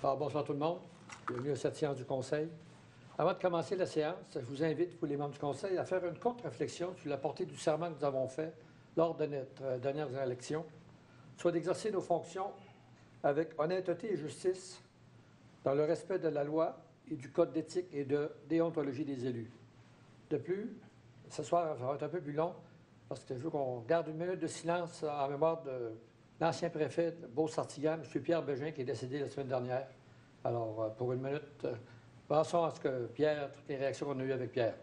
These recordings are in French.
Alors, bonsoir tout le monde. Bienvenue à cette séance du Conseil. Avant de commencer la séance, je vous invite, vous les membres du Conseil, à faire une courte réflexion sur la portée du serment que nous avons fait lors de notre dernière élection, soit d'exercer nos fonctions avec honnêteté et justice dans le respect de la loi et du code d'éthique et de déontologie des élus. De plus, ce soir, ça va être un peu plus long parce que je veux qu'on garde une minute de silence en mémoire de l'ancien préfet de Beauce-Sartiguan, M. Pierre Bégin, qui est décédé la semaine dernière. Alors, pour une minute, pensons à ce que Pierre, toutes les réactions qu'on a eues avec Pierre.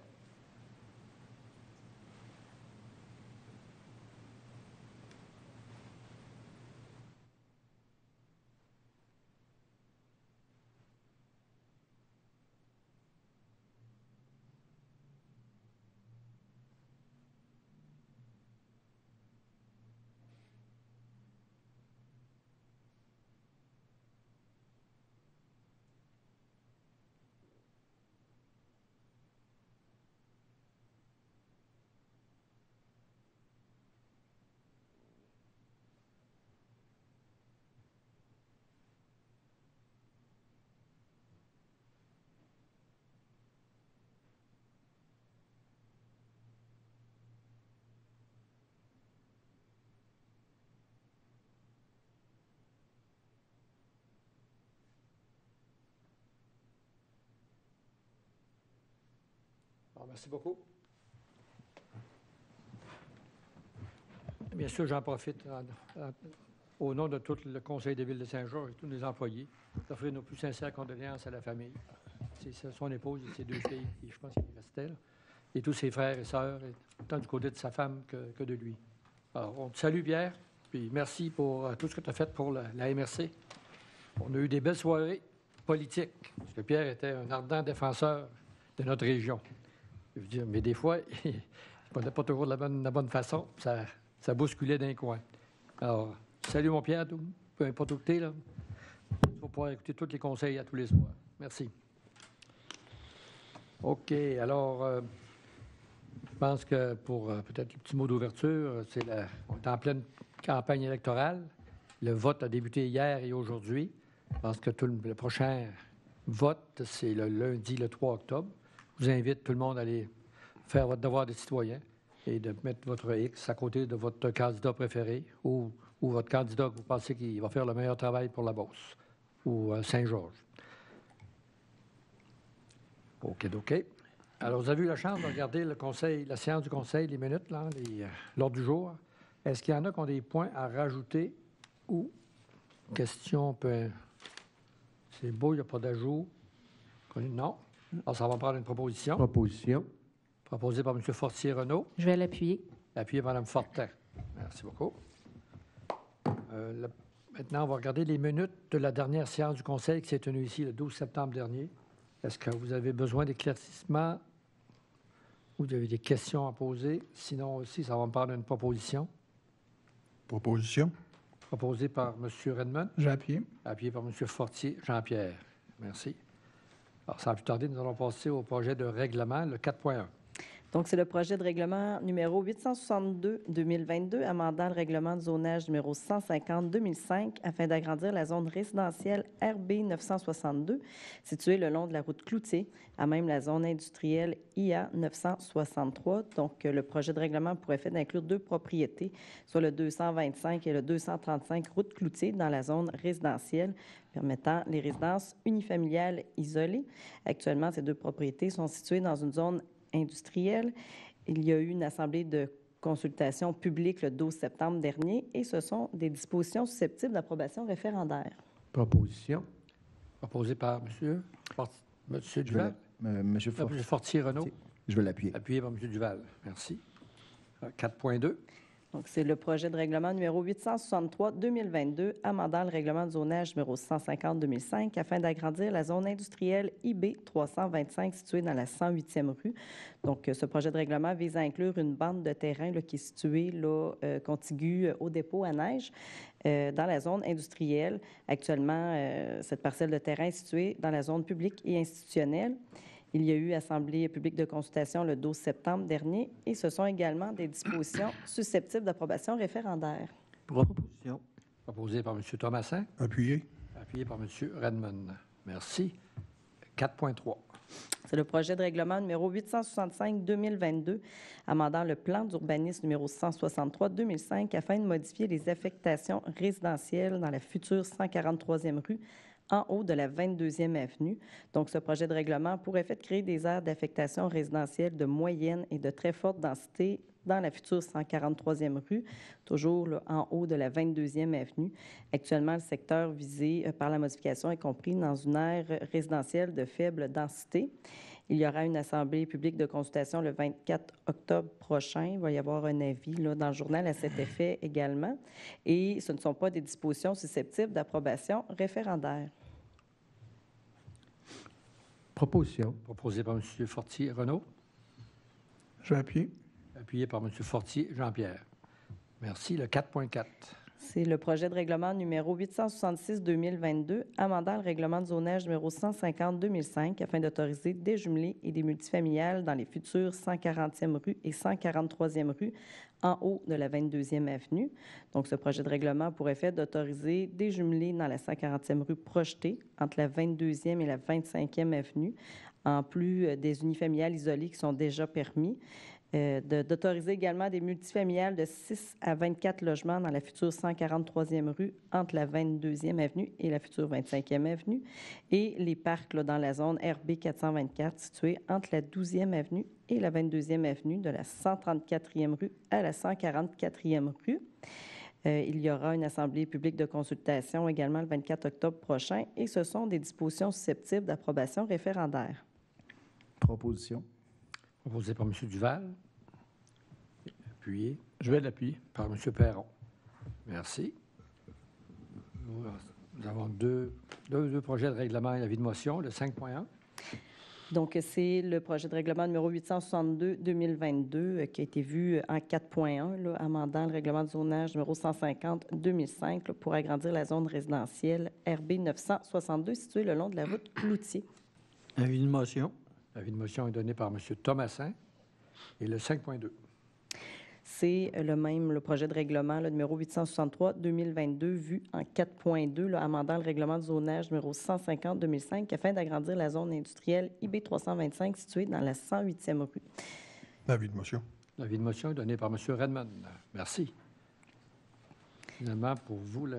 Alors, merci beaucoup. Bien sûr, j'en profite au nom de tout le Conseil de Ville de Saint-Georges et tous nos employés d'offrir nos plus sincères condoléances à la famille. C'est son épouse et ses deux filles, qui, je pense qu'il restait là, et tous ses frères et sœurs, tant du côté de sa femme que de lui. Alors, on te salue, Pierre, puis merci pour tout ce que tu as fait pour la MRC. On a eu des belles soirées politiques, parce que Pierre était un ardent défenseur de notre région. Je veux dire, mais des fois, il ne prenait pas toujours de la bonne façon, ça bousculait d'un coin. Alors, salut mon Pierre, peu importe où tu es, là. Tu vas pouvoir écouter tous les conseils à tous les soirs. Merci. OK, alors, je pense que pour peut-être le petit mot d'ouverture, on est en pleine campagne électorale. Le vote a débuté hier et aujourd'hui. Je pense que le prochain vote, c'est le lundi, le 3 octobre. Je vous invite tout le monde à aller faire votre devoir de citoyen et de mettre votre X à côté de votre candidat préféré ou votre candidat que vous pensez qu'il va faire le meilleur travail pour la Beauce ou Saint-Georges. OK. Alors, vous avez eu la chance de regarder la séance du Conseil, les minutes, l'ordre du jour. Est-ce qu'il y en a qui ont des points à rajouter ou questions? C'est beau, il n'y a pas d'ajout. Non. Alors, ça va prendre une proposition. Proposée par M. Fortier-Renaud. Je vais l'appuyer. Appuyé par Mme Fortin. Merci beaucoup. Maintenant, on va regarder les minutes de la dernière séance du Conseil qui s'est tenue ici le 12 septembre dernier. Est-ce que vous avez besoin d'éclaircissements ou vous avez des questions à poser? Sinon aussi, ça va me prendre une proposition. Proposition. Proposée par M. Redmond. J'ai appuyé. Appuyé par M. Fortier. Jean-Pierre. Merci. Alors, sans plus tarder, nous allons passer au projet de règlement, le 4.1. Donc, c'est le projet de règlement numéro 862-2022, amendant le règlement de zonage numéro 150-2005 afin d'agrandir la zone résidentielle RB 962, située le long de la route Cloutier, à même la zone industrielle IA 963. Donc, le projet de règlement pour effet d'inclure deux propriétés, soit le 225 et le 235 route Cloutier, dans la zone résidentielle, permettant les résidences unifamiliales isolées. Actuellement, ces deux propriétés sont situées dans une zone industrielle. Il y a eu une assemblée de consultation publique le 12 septembre dernier et ce sont des dispositions susceptibles d'approbation référendaire. Proposition. Proposé par M. Duval. M. Fortier-Renaud. Je vais l'appuyer. Appuyé par M. Duval. Merci. 4.2. Donc, c'est le projet de règlement numéro 863-2022, amendant le règlement de zonage numéro 150-2005 afin d'agrandir la zone industrielle IB 325 située dans la 108e rue. Donc, ce projet de règlement vise à inclure une bande de terrain qui est située contiguë au dépôt à neige dans la zone industrielle. Actuellement, cette parcelle de terrain est située dans la zone publique et institutionnelle. Il y a eu assemblée publique de consultation le 12 septembre dernier et ce sont également des dispositions susceptibles d'approbation référendaire. Proposition. Proposé par M. Thomassin. Appuyé. appuyé par M. Redmond. Merci. 4.3. C'est le projet de règlement numéro 865-2022, amendant le plan d'urbanisme numéro 163-2005 afin de modifier les affectations résidentielles dans la future 143e rue en haut de la 22e avenue. Donc, ce projet de règlement a pour effet de créer des aires d'affectation résidentielle de moyenne et de très forte densité dans la future 143e rue, toujours là, en haut de la 22e avenue. Actuellement, le secteur visé par la modification est compris dans une aire résidentielle de faible densité. Il y aura une assemblée publique de consultation le 24 octobre prochain. Il va y avoir un avis là, dans le journal à cet effet également. Et ce ne sont pas des dispositions susceptibles d'approbation référendaire. Proposition. Proposé par M. Fortier-Renaud. Je vais appuyer. Appuyé par M. Fortier-Jean-Pierre. Merci. Le 4.4. C'est le projet de règlement numéro 866-2022, amendant le règlement de zonage numéro 150-2005 afin d'autoriser des jumelés et des multifamiliales dans les futures 140e rue et 143e rue en haut de la 22e avenue. Donc, ce projet de règlement a pour effet d'autoriser des jumelés dans la 140e rue projetée entre la 22e et la 25e avenue, en plus des unifamiliales isolées qui sont déjà permis. D'autoriser également des multifamiliales de 6 à 24 logements dans la future 143e rue entre la 22e avenue et la future 25e avenue et les parcs là, dans la zone RB 424 située entre la 12e avenue et la 22e avenue de la 134e rue à la 144e rue. Il y aura une assemblée publique de consultation également le 24 octobre prochain et ce sont des dispositions susceptibles d'approbation référendaire. Proposition. Proposé par M. Duval. Appuyé Je vais l'appuyer. par M. Perron. Merci. Nous avons deux projets de règlement et avis de motion. Le 5.1. Donc, c'est le projet de règlement numéro 862-2022 qui a été vu en 4.1, là, amendant le règlement de zonage numéro 150-2005 là, pour agrandir la zone résidentielle RB 962 située le long de la route Cloutier. Avis de motion. L'avis de motion est donné par M. Thomassin. Et le 5.2. C'est le même le projet de règlement le numéro 863-2022 vu en 4.2, là, amendant le règlement de zonage numéro 150-2005 afin d'agrandir la zone industrielle IB 325 située dans la 108e rue. Avis de motion. L'avis de motion est donné par M. Redmond. Merci. Finalement, pour vous,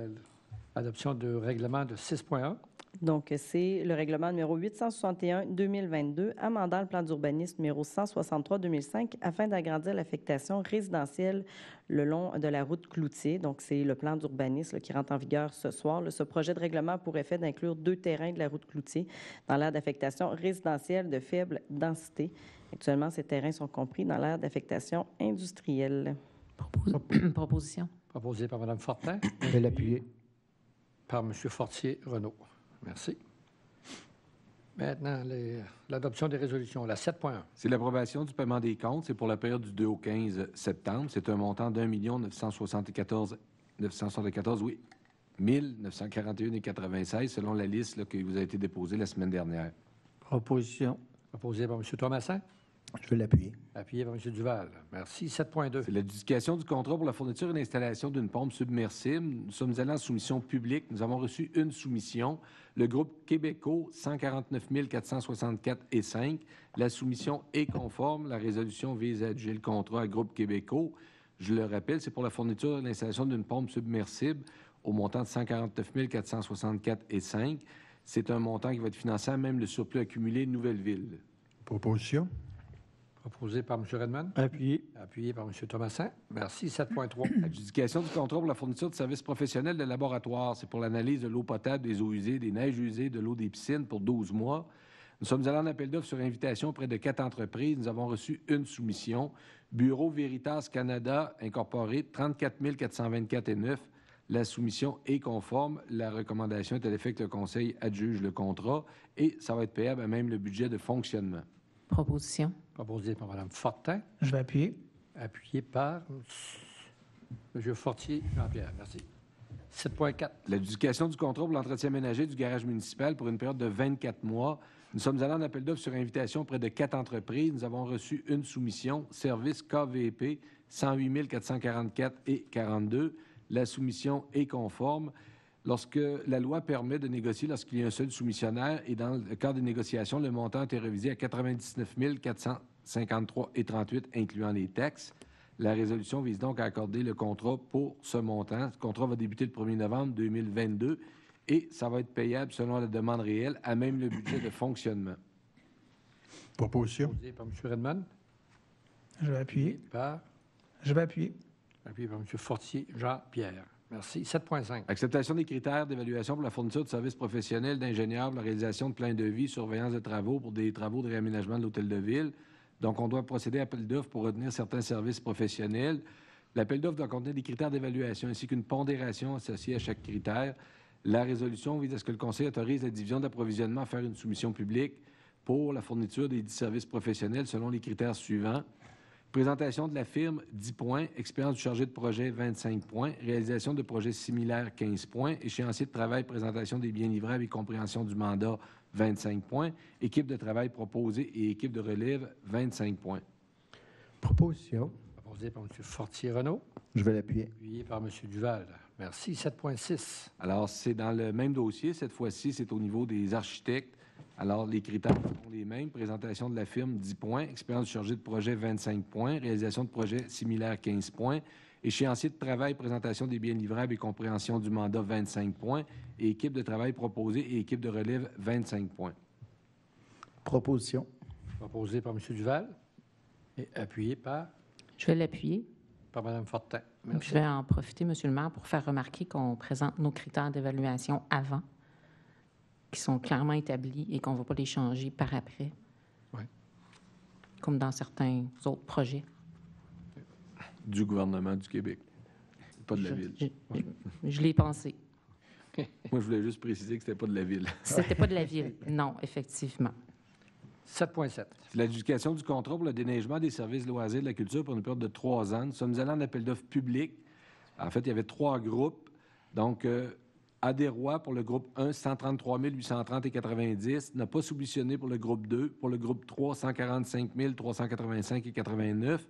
l'adoption de règlement de 6.1. Donc, c'est le règlement numéro 861-2022, amendant le plan d'urbanisme numéro 163-2005 afin d'agrandir l'affectation résidentielle le long de la route Cloutier. Donc, c'est le plan d'urbanisme qui rentre en vigueur ce soir. Là, ce projet de règlement a pour effet d'inclure 2 terrains de la route Cloutier dans l'aire d'affectation résidentielle de faible densité. Actuellement, ces terrains sont compris dans l'aire d'affectation industrielle. Proposition. Proposé par Mme Fortin. Je vais l'appuyer. Par M. Fortier-Renaud. Merci. Maintenant, l'adoption des résolutions. La 7.1. C'est l'approbation du paiement des comptes. C'est pour la période du 2 au 15 septembre. C'est un montant d'1 974 941,96 selon la liste là, qui vous a été déposée la semaine dernière. Proposition. Proposé par M. Thomassin. Je vais l'appuyer. Appuyé par M. Duval. Merci. 7.2. C'est l'adjudication du contrat pour la fourniture et l'installation d'une pompe submersible. Nous sommes allés en soumission publique. Nous avons reçu une soumission. Le groupe Québéco, 149 464,5. La soumission est conforme. La résolution vise à adjuger le contrat à groupe Québéco. Je le rappelle, c'est pour la fourniture et l'installation d'une pompe submersible au montant de 149 464,5. C'est un montant qui va être financé à même le surplus accumulé de Nouvelle-Ville. Proposition. Proposé par M. Redmond. Appuyé. Appuyé par M. Thomassin. Merci. 7.3. Adjudication du contrat pour la fourniture de services professionnels de laboratoire. C'est pour l'analyse de l'eau potable, des eaux usées, des neiges usées, de l'eau des piscines pour 12 mois. Nous sommes allés en appel d'offres sur invitation auprès de 4 entreprises. Nous avons reçu une soumission. Bureau Veritas Canada Incorporé, 34 424,9. La soumission est conforme. La recommandation est à l'effet que le Conseil adjuge le contrat et ça va être payable à même le budget de fonctionnement. Proposition. Proposé par Mme Fortin. Je vais appuyer. Appuyé par M. Fortier-Jean-Pierre. Merci. 7.4. L'adjudication du contrat pour l'entretien ménager du garage municipal pour une période de 24 mois. Nous sommes allés en appel d'offres sur invitation auprès de 4 entreprises. Nous avons reçu une soumission. Service KVP, 108 444,42. La soumission est conforme. lorsque la loi permet de négocier lorsqu'il y a un seul soumissionnaire et dans le cadre des négociations, le montant a été révisé à 99 453,38 incluant les taxes. La résolution vise donc à accorder le contrat pour ce montant. Ce contrat va débuter le 1er novembre 2022 et ça va être payable selon la demande réelle à même le budget de fonctionnement. Proposition. Proposé par M. Redmond. Je vais appuyer. Par, Je vais appuyer. appuyé par M. Fortier Jean-Pierre. Merci. 7.5. Acceptation des critères d'évaluation pour la fourniture de services professionnels d'ingénieurs pour la réalisation de plans de vie, surveillance de travaux pour des travaux de réaménagement de l'hôtel de ville. Donc, on doit procéder à appel d'offres pour retenir certains services professionnels. L'appel d'offres doit contenir des critères d'évaluation ainsi qu'une pondération associée à chaque critère. La résolution vise à ce que le Conseil autorise la division d'approvisionnement à faire une soumission publique pour la fourniture des 10 services professionnels selon les critères suivants. Présentation de la firme, 10 points. Expérience du chargé de projet, 25 points. Réalisation de projets similaires, 15 points. Échéancier de travail, présentation des biens livrables et compréhension du mandat, 25 points. Équipe de travail proposée et équipe de relève, 25 points. Proposition. Proposé par M. Fortier-Renaud. Je vais l'appuyer. Appuyé par M. Duval. Merci. 7.6. Alors, c'est dans le même dossier. Cette fois-ci, c'est au niveau des architectes. Alors, les critères sont les mêmes. Présentation de la firme, 10 points. Expérience du chargé de projet, 25 points. Réalisation de projet similaire, 15 points. Échéancier de travail, présentation des biens livrables et compréhension du mandat, 25 points. Et équipe de travail proposée et équipe de relève, 25 points. Proposition. Proposé par M. Duval et appuyé par Je vais l'appuyer. Mme Fortin. Je Merci. vais en profiter, M. le maire, pour faire remarquer qu'on présente nos critères d'évaluation avant, qui sont clairement établis et qu'on ne va pas les changer par après, Oui. comme dans certains autres projets. Du gouvernement du Québec. Pas de la ville. Je l'ai pensé. Moi, je voulais juste préciser que c'était pas de la ville. C'était pas de la ville. Non, effectivement. 7.7. C'est l'adjudication du contrat pour le déneigement des services loisirs de la culture pour une période de 3 ans. Nous sommes allés en appel d'offres public. En fait, il y avait 3 groupes. Donc, Adérois pour le groupe 1, 133 830,90 n'a pas soumissionné pour le groupe 2. Pour le groupe 3, 145 385,89.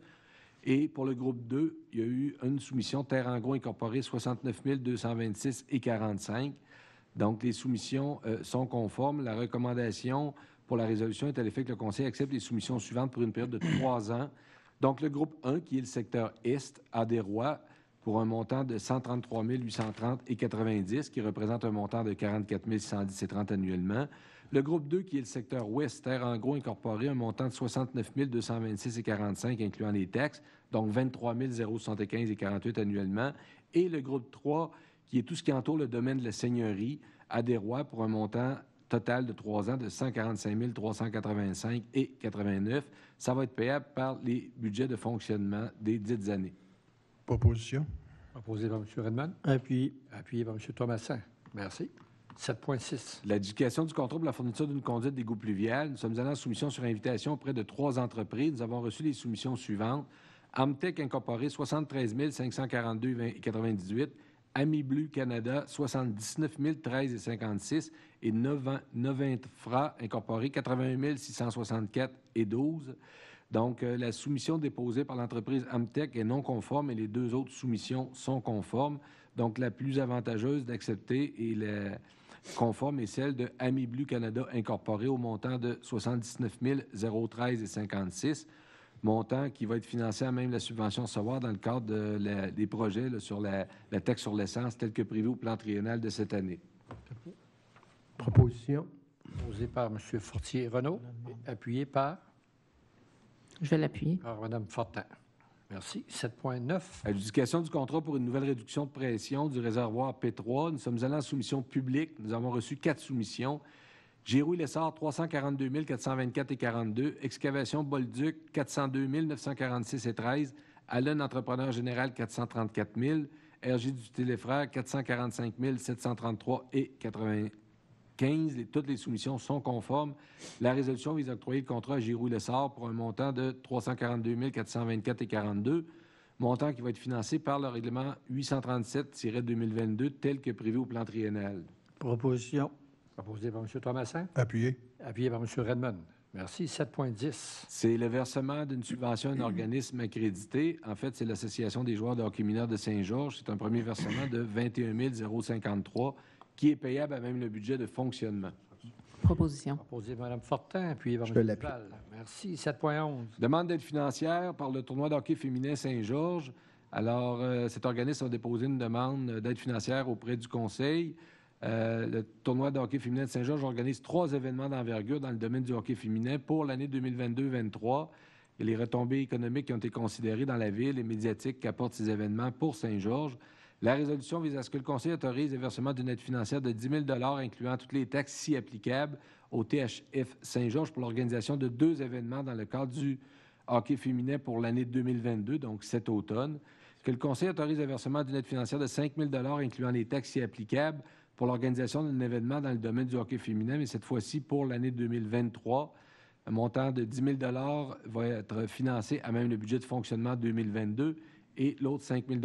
Et pour le groupe 2, il y a eu une soumission Terre en gros incorporée, 69 226,45. Donc, les soumissions sont conformes. La recommandation pour la résolution est à l'effet que le Conseil accepte les soumissions suivantes pour une période de 3 ans. Donc, le groupe 1, qui est le secteur Est, Adérois, pour un montant de 133 830,90, qui représente un montant de 44 610,30 annuellement. Le groupe 2, qui est le secteur Ouest, Terre en gros incorporé, un montant de 69 226,45, incluant les taxes, donc 23 075,48 annuellement. Et le groupe 3, qui est tout ce qui entoure le domaine de la seigneurie, Adérois, pour un montant total de 3 ans de 145 385,89. Ça va être payable par les budgets de fonctionnement des dites années. Proposition. Proposé par M. Redmond. Appuyé. Appuyé par M. Thomassin. Merci. 7.6. L'adjudication du contrat pour la fourniture d'une conduite d'égout pluvial. Nous sommes allés en soumission sur invitation auprès de 3 entreprises. Nous avons reçu les soumissions suivantes. Amtech Incorporé, 73 542,98. Amiblu Canada, 79 013,56. Et Novinfra Incorporé, 81 664,12. Donc, la soumission déposée par l'entreprise Amtech est non conforme et les 2 autres soumissions sont conformes. Donc, la plus avantageuse d'accepter et la conforme est celle de Amiblu Canada Incorporé au montant de 79 013,56, montant qui va être financé à même la subvention recevoir dans le cadre des projets là, sur la taxe sur l'essence telle que prévue au plan triennal de cette année. Proposition. Proposé par M. Fortier-Renaud. Appuyé par Je vais l'appuyer. Mme Fortin. Merci. 7.9. Adjudication du contrat pour une nouvelle réduction de pression du réservoir P3. Nous sommes allés en soumission publique. Nous avons reçu 4 soumissions. Giroux-Lessard, 342 424,42. Excavation Bolduc, 402 946,13. Allen Entrepreneur Général, 434 000. RJ du Téléfrère, 445 733,95. Toutes les soumissions sont conformes. La résolution vise à octroyer le contrat à Giroux-Lessard pour un montant de 342 424,42, montant qui va être financé par le règlement 837-2022 tel que prévu au plan triennal. Proposition. Proposé par M. Thomassin. Appuyé. Appuyé par M. Redmond. Merci. 7.10. C'est le versement d'une subvention à un organisme accrédité. En fait, c'est l'Association des joueurs de hockey mineur de Saint-Georges. C'est un premier versement de 21 053 qui est payable à même le budget de fonctionnement. Proposition. Proposé par Mme Fortin, appuyé par Je M. l'appuie. Duval. Merci. 7.11. Demande d'aide financière par le tournoi de hockey féminin Saint-Georges. Alors, cet organisme a déposé une demande d'aide financière auprès du Conseil. Le tournoi de hockey féminin de Saint-Georges organise 3 événements d'envergure dans le domaine du hockey féminin pour l'année 2022-23. Et les retombées économiques qui ont été considérées dans la ville et médiatiques qu'apportent ces événements pour Saint-Georges. La résolution vise à ce que le Conseil autorise le versement d'une aide financière de 10 000 incluant toutes les taxes si applicables au THF Saint-Georges pour l'organisation de 2 événements dans le cadre du hockey féminin pour l'année 2022, donc cet automne. Que le Conseil autorise le versement d'une aide financière de 5 000 incluant les taxes si applicables pour l'organisation d'un événement dans le domaine du hockey féminin, mais cette fois-ci pour l'année 2023. Un montant de 10 000 va être financé à même le budget de fonctionnement 2022 et l'autre 5 000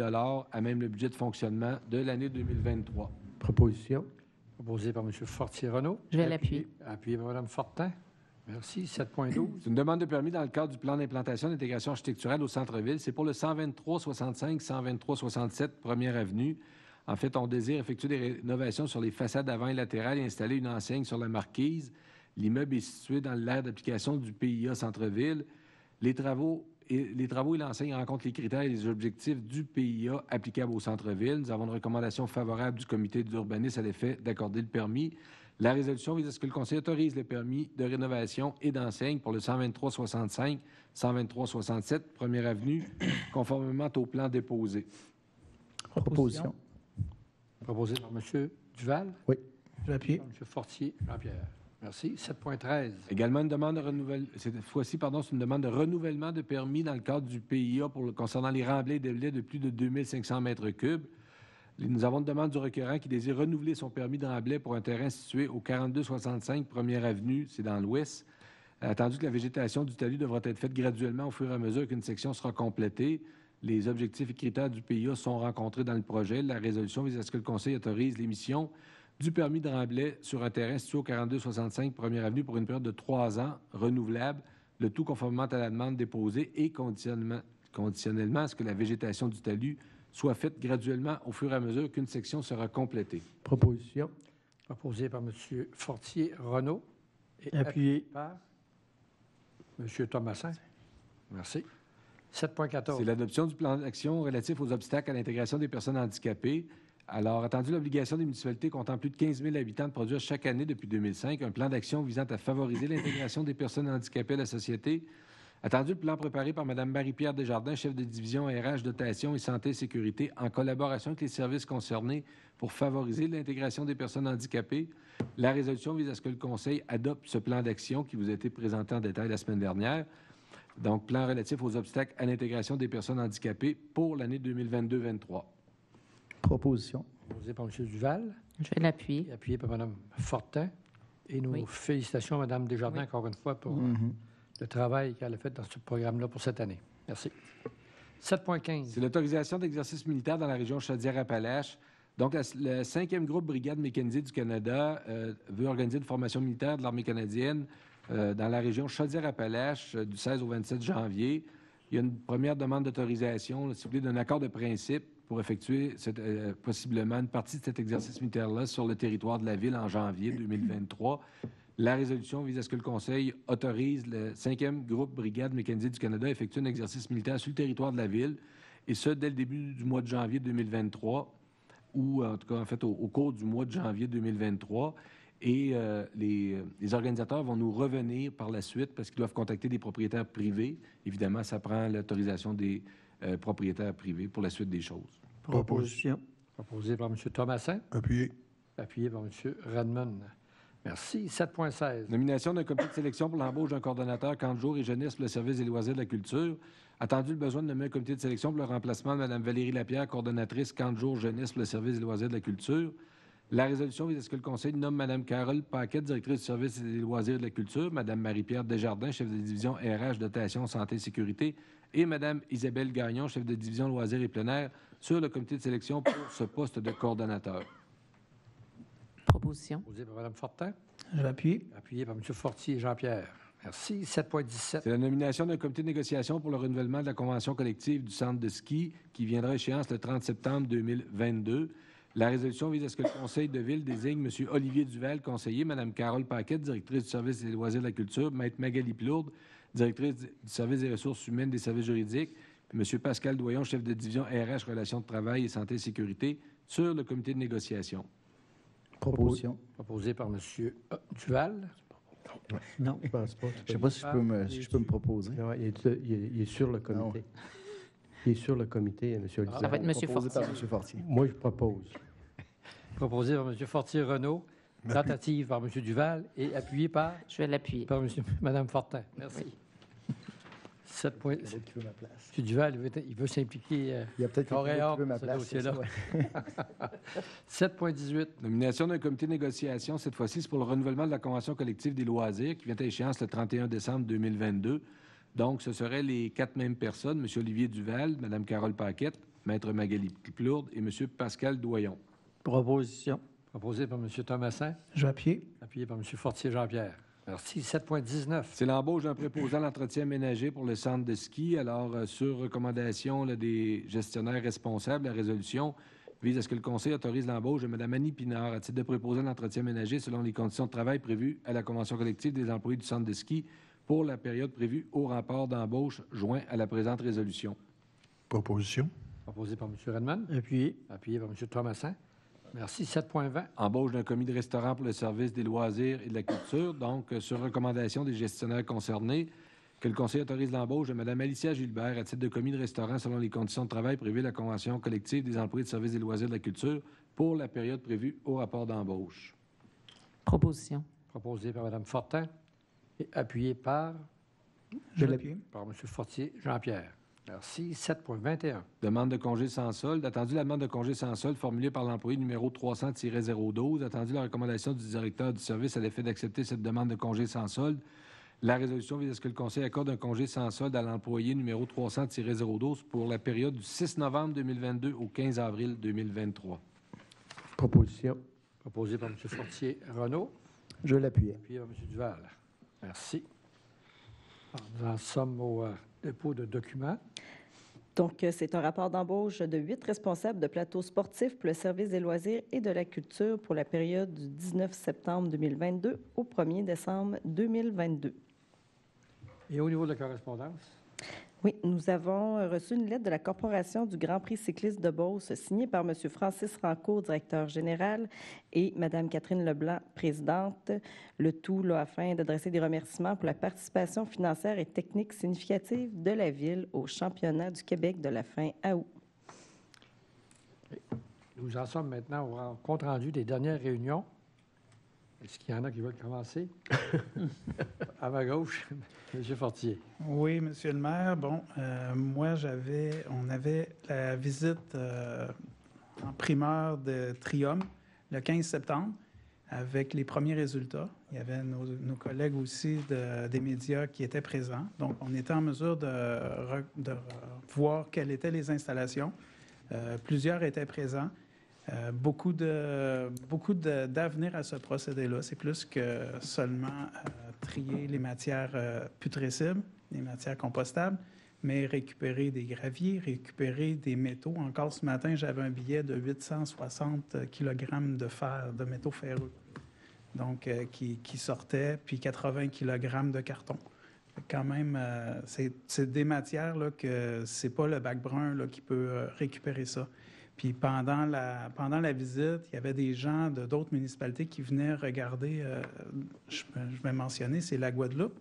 à même le budget de fonctionnement de l'année 2023. Proposition. Proposé par M. Fortier-Renaud. Je vais l'appuyer. Appuyé par Mme Fortin. Merci. 7.12. C'est une demande de permis dans le cadre du plan d'implantation d'intégration architecturale au centre-ville. C'est pour le 123-65, 123-67 Première Avenue. En fait, on désire effectuer des rénovations sur les façades avant et latérales et installer une enseigne sur la marquise. L'immeuble est situé dans l'aire d'application du PIA Centre-ville. Les travaux et l'enseigne rencontrent les critères et les objectifs du PIA applicables au centre-ville. Nous avons une recommandation favorable du comité d'urbanisme à l'effet d'accorder le permis. La résolution vise à ce que le Conseil autorise le permis de rénovation et d'enseigne pour le 123-65, 123-67 Première Avenue, conformément au plan déposé. Proposition. Proposé par M. Duval. Oui. Je l'appuie. Par M. Fortier. Jean-Pierre. Merci. 7.13. Également, une demande de renouvellement, cette fois-ci, c'est une demande de renouvellement de permis dans le cadre du PIA concernant les remblais et délais de plus de 2500 mètres cubes. Nous avons une demande du requérant qui désire renouveler son permis de remblai pour un terrain situé au 4265 Première Avenue, c'est dans l'ouest. Attendu que la végétation du talus devra être faite graduellement au fur et à mesure qu'une section sera complétée. Les objectifs et critères du PIA sont rencontrés dans le projet. La résolution vise à ce que le Conseil autorise l'émission du permis de remblai sur un terrain situé au 4265 Première Avenue pour une période de 3 ans, renouvelable, le tout conformément à la demande déposée et conditionnellement à ce que la végétation du talus soit faite graduellement au fur et à mesure qu'une section sera complétée. Proposition. Proposé par M. Fortier-Renaud. Et Appuyé. par M. Thomasin. Merci. 7.14. C'est l'adoption du plan d'action relatif aux obstacles à l'intégration des personnes handicapées. Alors, attendu l'obligation des municipalités comptant plus de 15 000 habitants de produire chaque année depuis 2005 un plan d'action visant à favoriser l'intégration des personnes handicapées à la société. Attendu le plan préparé par Mme Marie-Pierre Desjardins, chef de division RH, dotation et santé et sécurité, en collaboration avec les services concernés pour favoriser l'intégration des personnes handicapées. La résolution vise à ce que le Conseil adopte ce plan d'action qui vous a été présenté en détail la semaine dernière. Donc, plan relatif aux obstacles à l'intégration des personnes handicapées pour l'année 2022-23. Proposition. Proposé par M. Duval. Je vais l'appuyer. Et appuyé par Mme Fortin. Et nos Oui. félicitations à Mme Desjardins, Oui. encore une fois, pour le travail qu'elle a fait dans ce programme-là pour cette année. Merci. 7.15. C'est l'autorisation d'exercice militaire dans la région Chaudière-Appalaches. Donc, le 5e groupe Brigade mécanisée du Canada veut organiser une formation militaire de l'armée canadienne dans la région Chaudière-Appalaches du 16 au 27 janvier. Il y a une première demande d'autorisation, s'il vous plaît, d'un accord de principe pour effectuer possiblement une partie de cet exercice militaire-là sur le territoire de la ville en janvier 2023. La résolution vise à ce que le Conseil autorise le 5e groupe Brigade mécanisée du Canada à effectuer un exercice militaire sur le territoire de la ville, et ce, dès le début du mois de janvier 2023, ou en tout cas, en fait, au cours du mois de janvier 2023. Et les organisateurs vont nous revenir par la suite parce qu'ils doivent contacter des propriétaires privés. Évidemment, ça prend l'autorisation des propriétaires privés pour la suite des choses. Proposition. Proposé par M. Thomasin. Appuyé. Appuyé par M. Redmond. Merci. 7.16. Nomination d'un comité de sélection pour l'embauche d'un coordonnateur camp de jour et jeunesse pour le service des loisirs de la culture. Attendu le besoin de nommer un comité de sélection pour le remplacement de Mme Valérie Lapierre, coordonnatrice camp de jour jeunesse pour le service des loisirs de la culture. La résolution vise à ce que le Conseil nomme Mme Carole Paquette, directrice du service des loisirs de la culture, Mme Marie-Pierre Desjardins, chef de division RH, dotation, santé et sécurité, et Mme Isabelle Gagnon, chef de division loisirs et plein air, sur le comité de sélection pour ce poste de coordonnateur. Proposition. Proposé par Mme Fortin. Je l'appuie. Appuyé par M. Fortier et Jean-Pierre. Merci. 7.17. C'est la nomination d'un comité de négociation pour le renouvellement de la convention collective du centre de ski qui viendra à échéance le 30 septembre 2022. La résolution vise à ce que le conseil de ville désigne M. Olivier Duval, conseiller, Mme Carole Paquette, directrice du service des loisirs de la culture, Maître Magali Plourde, directrice du service des ressources humaines des services juridiques, et M. Pascal Doyon, chef de division RH, relations de travail et santé et sécurité, sur le comité de négociation. Proposition. Proposé par M. Duval. Non, je pense pas. Je ne sais pas si je peux me proposer. Non, il est sur le comité. Il est sur le comité, M. Olivier. Ça va être M. Proposé Fortier. par M. Fortier. Moi, je propose. Proposé par M. Fortier-Renaud. Tentative par M. Duval et appuyé par Je vais l'appuyer. Mme Fortin. Merci. 7 points. Il y a d'autres qui veut ma place. M. Duval, il veut s'impliquer Il y a peut-être corps et quelqu'un qui veut âme ma dans ce place. c'est dossier-là. ça, ouais. 7.18. Nomination d'un comité de négociation, cette fois-ci, c'est pour le renouvellement de la convention collective des loisirs qui vient à échéance le 31 décembre 2022. Donc, ce seraient les 4 mêmes personnes, M. Olivier Duval, Mme Carole Paquette, Maître Magali Plourde et M. Pascal Doyon. Proposition. Proposé par M. Thomasin. Je vais appuyer. Appuyé par M. Fortier-Jean-Pierre. Merci. 7.19. C'est l'embauche d'un préposant à l'entretien ménager pour le centre de ski. Alors, sur recommandation des gestionnaires responsables, la résolution vise à ce que le Conseil autorise l'embauche de Mme Annie Pinard à titre de préposant à l'entretien ménager selon les conditions de travail prévues à la Convention collective des employés du centre de ski pour la période prévue au rapport d'embauche joint à la présente résolution. Proposition. Proposé par M. Redman. Appuyé. Appuyé par M. Thomasin. Merci. 7.20. Embauche d'un commis de restaurant pour le service des loisirs et de la culture. Donc, sur recommandation des gestionnaires concernés, que le Conseil autorise l'embauche de Mme Alicia Gilbert à titre de commis de restaurant selon les conditions de travail prévues à la Convention collective des employés de service des loisirs et de la culture pour la période prévue au rapport d'embauche. Proposition. Proposé par Mme Fortin et appuyé par Je l'appuie. M. Fortier-Jean-Pierre. Merci. 7.21. Demande de congé sans solde. Attendu la demande de congé sans solde formulée par l'employé numéro 300-012. Attendu la recommandation du directeur du service à l'effet d'accepter cette demande de congé sans solde. La résolution vise à ce que le Conseil accorde un congé sans solde à l'employé numéro 300-012 pour la période du 6 novembre 2022 au 15 avril 2023. Proposition. Proposé par M. Fortier-Renaud. Je l'appuie. Appuyé par M. Duval. Merci. Alors, nous en sommes au dépôt de documents. Donc, c'est un rapport d'embauche de 8 responsables de plateaux sportifs pour le service des loisirs et de la culture pour la période du 19 septembre 2022 au 1er décembre 2022. Et au niveau de la correspondance? Oui, nous avons reçu une lettre de la Corporation du Grand Prix cycliste de Beauce signée par M. Francis Rancourt, directeur général, et Mme Catherine Leblanc, présidente, le tout là, afin d'adresser des remerciements pour la participation financière et technique significative de la Ville au championnat du Québec de la fin août. Nous en sommes maintenant au compte-rendu des dernières réunions. Est-ce qu'il y en a qui veulent commencer? À ma gauche, M. Fortier. Oui, Monsieur le maire. Bon, moi, on avait la visite en primeur de Trium le 15 septembre avec les premiers résultats. Il y avait nos collègues aussi des médias qui étaient présents. Donc, on était en mesure de voir quelles étaient les installations. Plusieurs étaient présents. Beaucoup d'avenir à ce procédé-là. C'est plus que seulement trier les matières putrescibles, les matières compostables, mais récupérer des graviers, récupérer des métaux. Encore ce matin, j'avais un billet de 860 kg de fer, de métaux ferreux, donc qui sortait, puis 80 kg de carton. Quand même, c'est des matières là, que c'est pas le bac brun là, qui peut récupérer ça. Puis pendant la visite, il y avait des gens d'autres municipalités qui venaient regarder, je vais mentionner, c'est la Guadeloupe,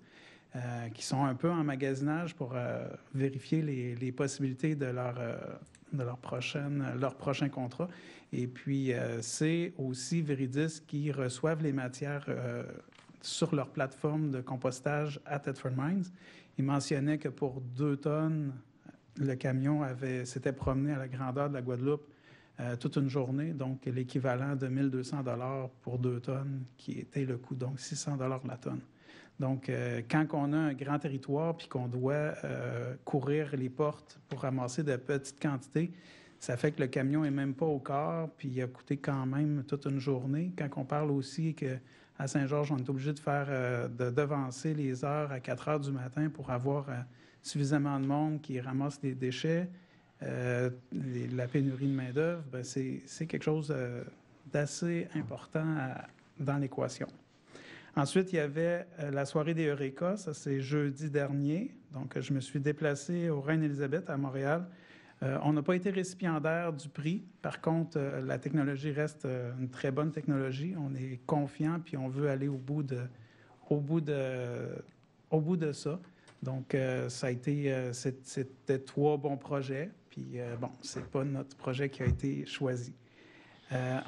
qui sont un peu en magasinage pour vérifier les possibilités de leur prochain contrat. Et puis, c'est aussi Veridis qui reçoivent les matières sur leur plateforme de compostage à Thetford Mines. Ils mentionnaient que pour 2 tonnes, le camion s'était promené à la grandeur de la Guadeloupe toute une journée, donc l'équivalent de 1 200 $ pour 2 tonnes, qui était le coût, donc 600 $ la tonne. Donc, quand on a un grand territoire puis qu'on doit courir les portes pour ramasser de petites quantités, ça fait que le camion n'est même pas au quart, puis il a coûté quand même toute une journée. Quand on parle aussi que à Saint-Georges, on est obligé de devancer les heures à 4 heures du matin pour avoir suffisamment de monde qui ramasse les déchets. La pénurie de main-d'œuvre, c'est quelque chose d'assez important dans l'équation. Ensuite, il y avait la soirée des Eureka, ça c'est jeudi dernier. Donc, je me suis déplacé au Reine-Élisabeth à Montréal. On n'a pas été récipiendaire du prix. Par contre, la technologie reste une très bonne technologie. On est confiant puis on veut aller au bout de ça. Donc, c'était 3 bons projets. Puis, c'est pas notre projet qui a été choisi.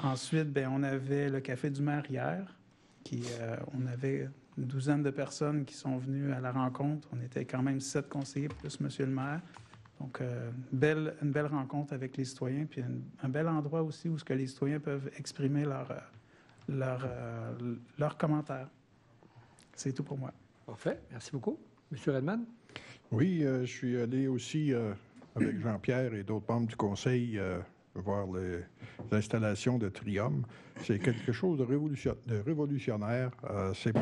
Ensuite, on avait le Café du maire hier. On avait une douzaine de personnes qui sont venues à la rencontre. On était quand même 7 conseillers plus monsieur le maire. Donc, une belle rencontre avec les citoyens, puis un bel endroit aussi où les citoyens peuvent exprimer leurs commentaires. C'est tout pour moi. Parfait. Merci beaucoup. Monsieur Redman? Oui, je suis allé aussi avec Jean-Pierre et d'autres membres du conseil voir l'installation de Trium. C'est quelque chose de révolutionnaire. C'est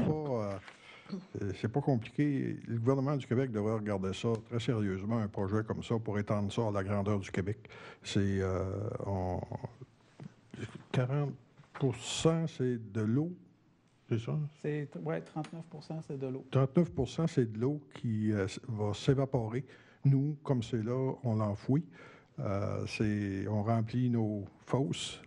pas compliqué. Le gouvernement du Québec devrait regarder ça très sérieusement, un projet comme ça, pour étendre ça à la grandeur du Québec. C'est 40 % c'est de l'eau, c'est ça? Oui, 39 % c'est de l'eau. 39 % c'est de l'eau qui va s'évaporer. Nous, comme c'est là, on l'enfouit. On remplit nos fosses.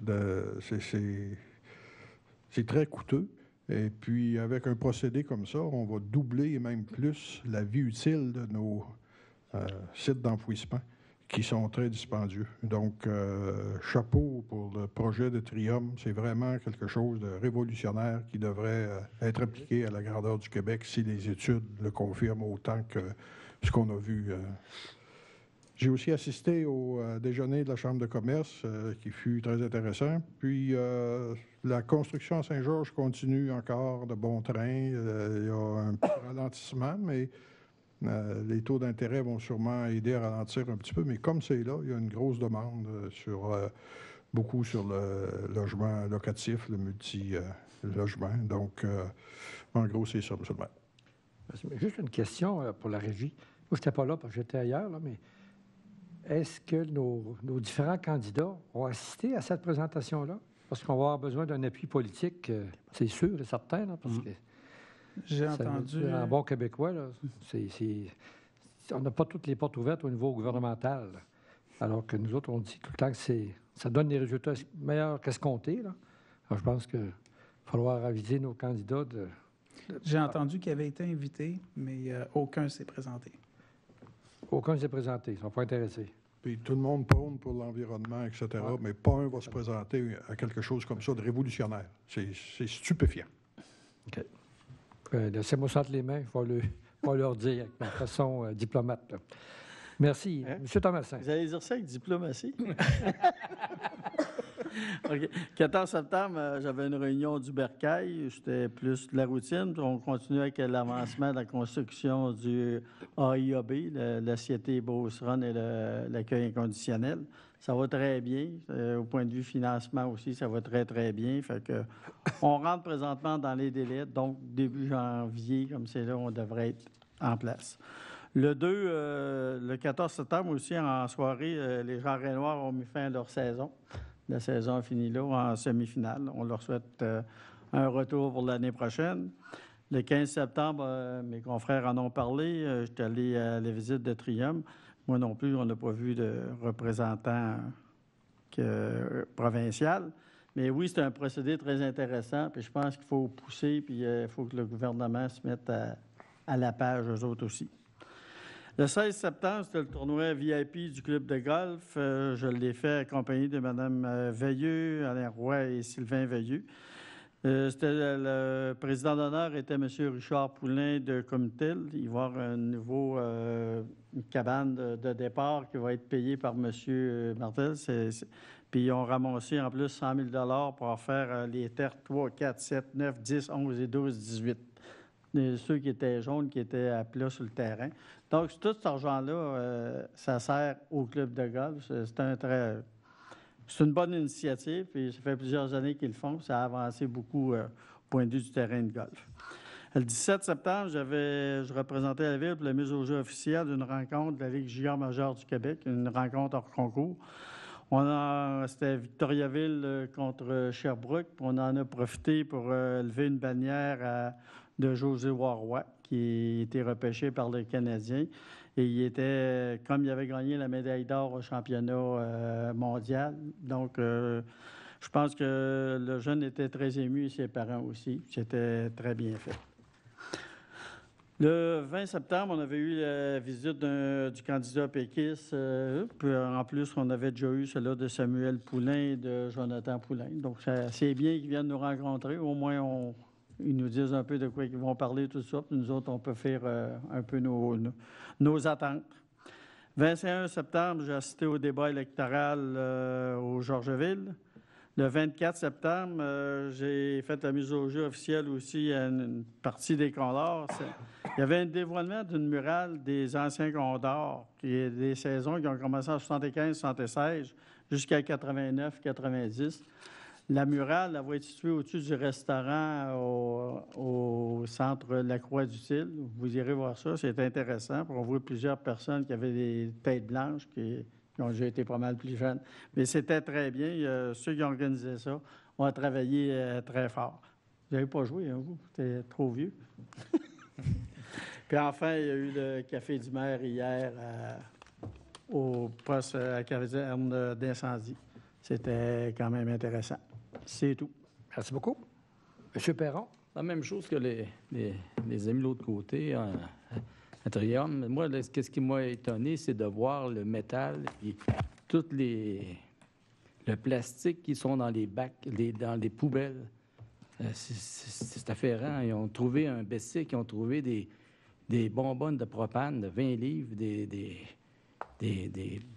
C'est très coûteux. Et puis, avec un procédé comme ça, on va doubler et même plus la vie utile de nos sites d'enfouissement qui sont très dispendieux. Donc, chapeau pour le projet de Trium. C'est vraiment quelque chose de révolutionnaire qui devrait être appliqué à la grandeur du Québec si les études le confirment autant que ce qu'on a vu. J'ai aussi assisté au déjeuner de la Chambre de commerce qui fut très intéressant. Puis, la construction à Saint-Georges continue encore de bon train. Il y a un petit ralentissement, mais les taux d'intérêt vont sûrement aider à ralentir un petit peu. Mais comme c'est là, il y a une grosse demande beaucoup sur le logement locatif, le multi-logement. Donc, en gros, c'est ça, M. le maire. Juste une question pour la régie. Moi, je n'étais pas là parce que j'étais ailleurs, là, mais est-ce que nos différents candidats ont assisté à cette présentation-là? Parce qu'on va avoir besoin d'un appui politique, c'est sûr et certain, là, parce que j'ai entendu... En bon québécois, là, on n'a pas toutes les portes ouvertes au niveau gouvernemental. Alors que nous autres, on dit tout le temps que ça donne des résultats meilleurs qu'escomptés. Alors, je pense qu'il va falloir aviser nos candidats de... J'ai entendu qu'ils avaient été invités, mais aucun s'est présenté. Aucun ne s'est présenté. Ils ne sont pas intéressés. Puis tout le monde prône pour l'environnement, etc., mais pas un va se présenter à quelque chose comme ça de révolutionnaire. C'est stupéfiant. OK. Laissez-moi sentir les mains. Il faut leur dire avec ma façon diplomate. Là. Merci. Hein? M. Thomasin. Vous allez dire ça avec diplomatie? OK. 14 septembre, j'avais une réunion du Bercail. C'était plus de la routine. On continue avec l'avancement de la construction du AIAB, l'assiété Beauceron et l'accueil inconditionnel. Ça va très bien. Au point de vue financement aussi, ça va très, très bien. Fait que on rentre présentement dans les délais. Donc, début janvier, comme c'est là, on devrait être en place. Le 14 septembre aussi, en soirée, les gens Rainoirs ont mis fin à leur saison. La saison est finie là, en semi-finale. On leur souhaite un retour pour l'année prochaine. Le 15 septembre, mes confrères en ont parlé. J'étais allé à la visite de Trium. Moi non plus, on n'a pas vu de représentant provincial. Mais oui, c'est un procédé très intéressant. Puis je pense qu'il faut pousser, puis il faut que le gouvernement se mette à la page, eux autres aussi. Le 16 septembre, c'était le tournoi VIP du club de golf. Je l'ai fait accompagné de Mme Veilleux, Alain Roy et Sylvain Veilleux. Le président d'honneur était M. Richard Poulain de Comitel. Il va y avoir une cabane de départ qui va être payée par M. Martel. Puis ils ont ramassé en plus 100 000 pour faire les terres 3, 4, 7, 9, 10, 11 et 12, 18. Ceux qui étaient jaunes, qui étaient à plat sur le terrain. Donc, tout cet argent-là, ça sert au club de golf. C'est une bonne initiative, puis ça fait plusieurs années qu'ils le font. Ça a avancé beaucoup point de vue du terrain de golf. Le 17 septembre, je représentais la ville pour la mise au jeu officielle d'une rencontre de la Ligue junior majeure du Québec, une rencontre hors concours. C'était Victoriaville contre Sherbrooke. On en a profité pour lever une bannière de José Waroy, qui était repêché par le Canadien. Et comme il avait gagné la médaille d'or au championnat mondial. Donc, je pense que le jeune était très ému et ses parents aussi. C'était très bien fait. Le 20 septembre, on avait eu la visite du candidat péquiste. Puis en plus, on avait déjà eu celle de Samuel Poulain et de Jonathan Poulain. Donc, c'est bien qu'ils viennent nous rencontrer. Au moins, ils nous disent un peu de quoi ils vont parler, tout ça. Puis nous autres, on peut faire un peu nos attentes. 21 septembre, j'ai assisté au débat électoral au Georgeville. Le 24 septembre, j'ai fait la mise au jeu officielle aussi à une partie des Condors. Il y avait un dévoilement d'une murale des anciens Condors, qui est des saisons qui ont commencé en 75-76 jusqu'à 89-90. La murale, elle va être située au-dessus du restaurant au centre La Croix-du-Til. Vous irez voir ça, c'est intéressant. On voit plusieurs personnes qui avaient des têtes blanches qui ont déjà été pas mal plus jeunes. Mais c'était très bien. Ceux qui ont organisé ça ont travaillé très fort. Vous n'avez pas joué, hein, vous? C'était trop vieux. Puis enfin, il y a eu le Café du maire hier au poste à caserne d'incendie. C'était quand même intéressant. C'est tout. Merci beaucoup. M. Perron? La même chose que les amis de l'autre côté, à Trium. Moi, ce qui m'a étonné, c'est de voir le métal et tout le plastique qui sont dans les bacs, dans les poubelles. C'est affairant. Ils ont trouvé un Bessic, ils ont trouvé des bonbonnes de propane de 20 livres, des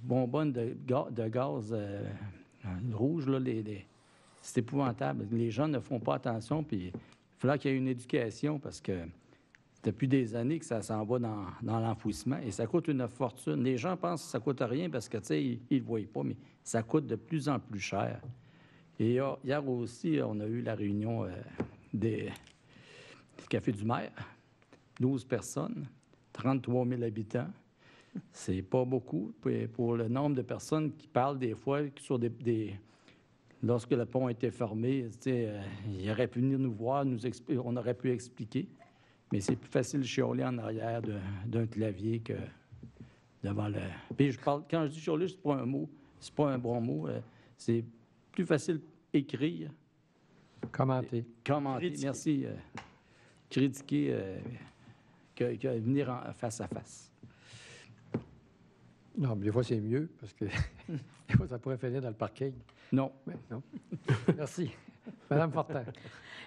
bonbonnes de gaz rouge. Là, c'est épouvantable. Les gens ne font pas attention, puis il faudra qu'il y ait une éducation parce que depuis des années que ça s'en va dans l'enfouissement et ça coûte une fortune. Les gens pensent que ça coûte rien parce que, tu sais, ils ne le voient pas, mais ça coûte de plus en plus cher. Et hier aussi, on a eu la réunion du Café du maire. 12 personnes, 33 000 habitants. C'est pas beaucoup pour le nombre de personnes qui parlent des fois sur lorsque le pont était fermé, il aurait pu venir nous voir, on aurait pu expliquer. Mais c'est plus facile de chialer en arrière d'un clavier que devant le... Puis quand je dis chialer, c'est pas un mot, c'est pas un bon mot. C'est plus facile écrire. Commenter. Critiquer. Merci. Critiquer que venir face à face. Non, mais des fois, c'est mieux, parce que des fois, ça pourrait finir dans le parking. Non. Mais non. Merci. Madame Fortin.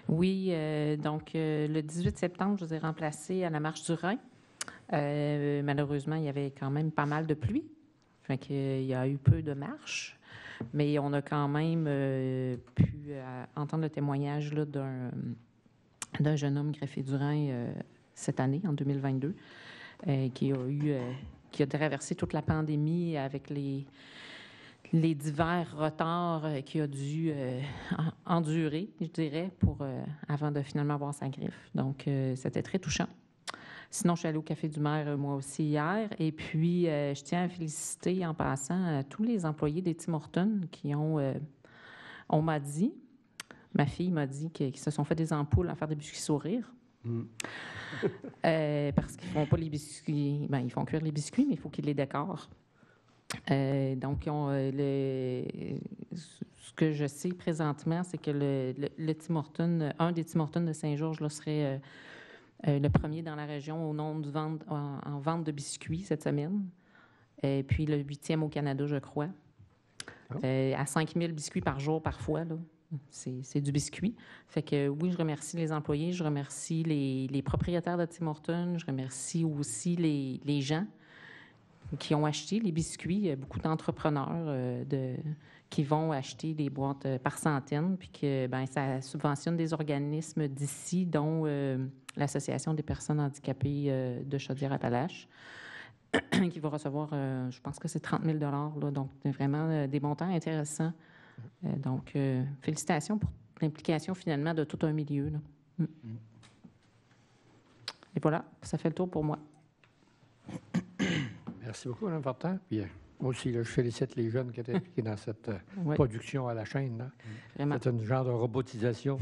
Oui, donc le 18 septembre, je vous ai remplacé à la Marche du Rhin. Malheureusement, il y avait quand même pas mal de pluie. Fait qu'il y a eu peu de marches. Mais on a quand même pu entendre le témoignage là, d'un jeune homme greffé du Rhin cette année, en 2022, qui a traversé toute la pandémie avec les divers retards qu'il a dû endurer, je dirais, avant de finalement avoir sa griffe. Donc, c'était très touchant. Sinon, je suis allée au Café du maire, moi aussi, hier. Et puis, je tiens à féliciter, en passant, tous les employés des Tim Hortons qui on m'a dit, ma fille m'a dit qu'ils se sont fait des ampoules à faire des biscuits sourires. Parce qu'ils font pas les biscuits... Bien, ils font cuire les biscuits, mais il faut qu'ils les décorent. Donc, ce que je sais présentement, c'est que le Tim Hortons, un des Tim Hortons de Saint-Georges, là, serait le premier dans la région au nombre en vente de biscuits cette semaine. Et puis le 8e au Canada, je crois. À 5 000 biscuits par jour, parfois, là. C'est du biscuit. Fait que oui, je remercie les employés, je remercie les propriétaires de Tim Hortons, je remercie aussi les gens qui ont acheté les biscuits. Il y a beaucoup d'entrepreneurs qui vont acheter des boîtes par centaines, puis que ça subventionne des organismes d'ici, dont l'Association des personnes handicapées de Chaudière-Appalaches, qui va recevoir, je pense que c'est 30 000 là, donc vraiment des montants intéressants. Donc, félicitations pour l'implication finalement de tout un milieu, là. Et voilà, ça fait le tour pour moi. Merci beaucoup, Mme Fortin. Puis, moi aussi, là, je félicite les jeunes qui étaient impliqués dans cette Oui. production à la chaîne. Là. Vraiment. C'est un genre de robotisation,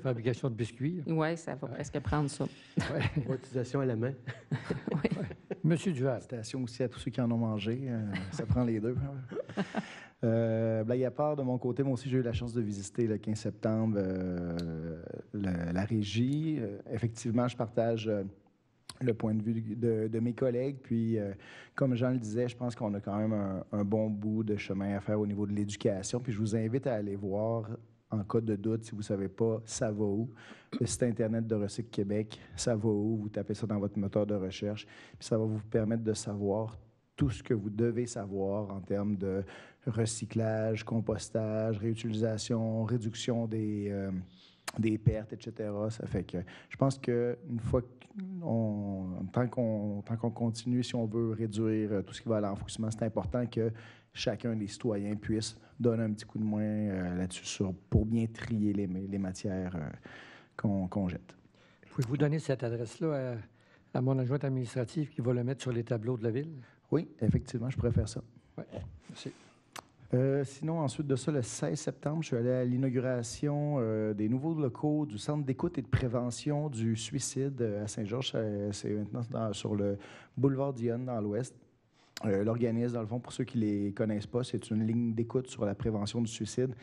fabrication de biscuits. Oui, ça va presque prendre ça. Robotisation à la main. Monsieur Duval. Félicitations aussi à tous ceux qui en ont mangé. Ça prend les deux. Blague à part, de mon côté, moi aussi, j'ai eu la chance de visiter le 15 septembre la régie. Effectivement, je partage le point de vue de mes collègues. Puis, comme Jean le disait, je pense qu'on a quand même un bon bout de chemin à faire au niveau de l'éducation. Puis, je vous invite à aller voir, en cas de doute, si vous ne savez pas, ça va où. Le site Internet de Recycle Québec, ça va où. Vous tapez ça dans votre moteur de recherche. Puis, ça va vous permettre de savoir tout ce que vous devez savoir en termes de recyclage, compostage, réutilisation, réduction des pertes, etc. Ça fait que je pense qu'une fois tant qu'on continue, si on veut réduire tout ce qui va à l'enfouissement, c'est important que chacun des citoyens puisse donner un petit coup de main là-dessus pour bien trier les matières qu'on jette. Pouvez-vous donner cette adresse-là à mon adjointe administrative qui va le mettre sur les tableaux de la ville? Oui, effectivement, je pourrais faire ça. Oui, merci. Sinon, ensuite de ça, le 16 septembre, je suis allé à l'inauguration des nouveaux locaux du Centre d'écoute et de prévention du suicide à Saint-Georges. C'est maintenant sur le boulevard Dionne, dans l'ouest. L'organisme, dans le fond, pour ceux qui ne les connaissent pas, c'est une ligne d'écoute sur la prévention du suicide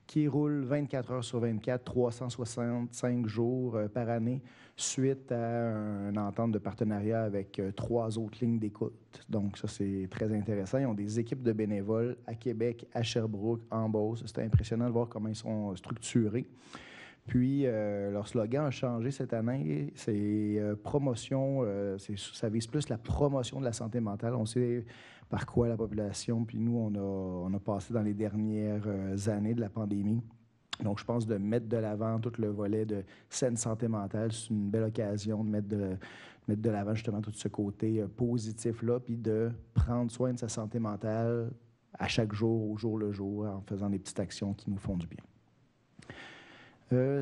qui roule 24 heures sur 24, 365 jours par année, suite à une entente de partenariat avec 3 autres lignes d'écoute. Donc, ça, c'est très intéressant. Ils ont des équipes de bénévoles à Québec, à Sherbrooke, en Beauce. C'était impressionnant de voir comment ils sont structurés. Puis, leur slogan a changé cette année. C'est promotion, ça vise plus la promotion de la santé mentale. On sait par quoi la population, puis nous, on a passé dans les dernières années de la pandémie. Donc, je pense de mettre de l'avant tout le volet de saine santé mentale, c'est une belle occasion de mettre de l'avant justement tout ce côté positif-là, puis de prendre soin de sa santé mentale à chaque jour, au jour le jour, en faisant des petites actions qui nous font du bien.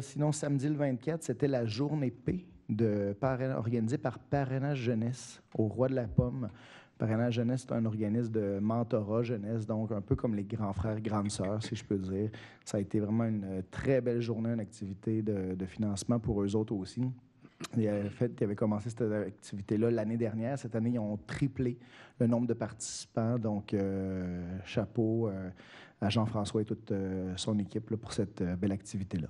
Sinon, samedi le 24, c'était la journée P organisée par Parrainage Jeunesse au Roi de la Pomme. Parrainage Jeunesse, c'est un organisme de mentorat jeunesse, donc un peu comme les grands frères, grandes sœurs, si je peux dire. Ça a été vraiment une très belle journée, une activité de financement pour eux autres aussi. Ils avaient commencé cette activité-là l'année dernière. Cette année, ils ont triplé le nombre de participants. Donc, chapeau à Jean-François et toute son équipe là, pour cette belle activité-là.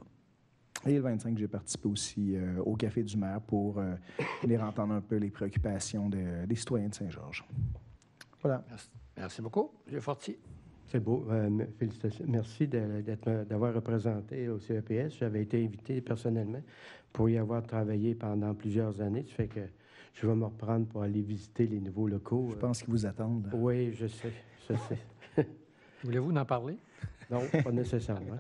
Et le 25, j'ai participé aussi au Café du maire pour venir entendre un peu les préoccupations des citoyens de Saint-Georges. Voilà. Merci beaucoup. M. Fortier. C'est beau. Félicitations. Merci d'avoir représenté au CEPS. J'avais été invité personnellement pour y avoir travaillé pendant plusieurs années. Ça fait que je vais me reprendre pour aller visiter les nouveaux locaux. Je pense qu'ils vous attendent. Oui, je sais. Voulez-vous en parler? Non, pas nécessairement.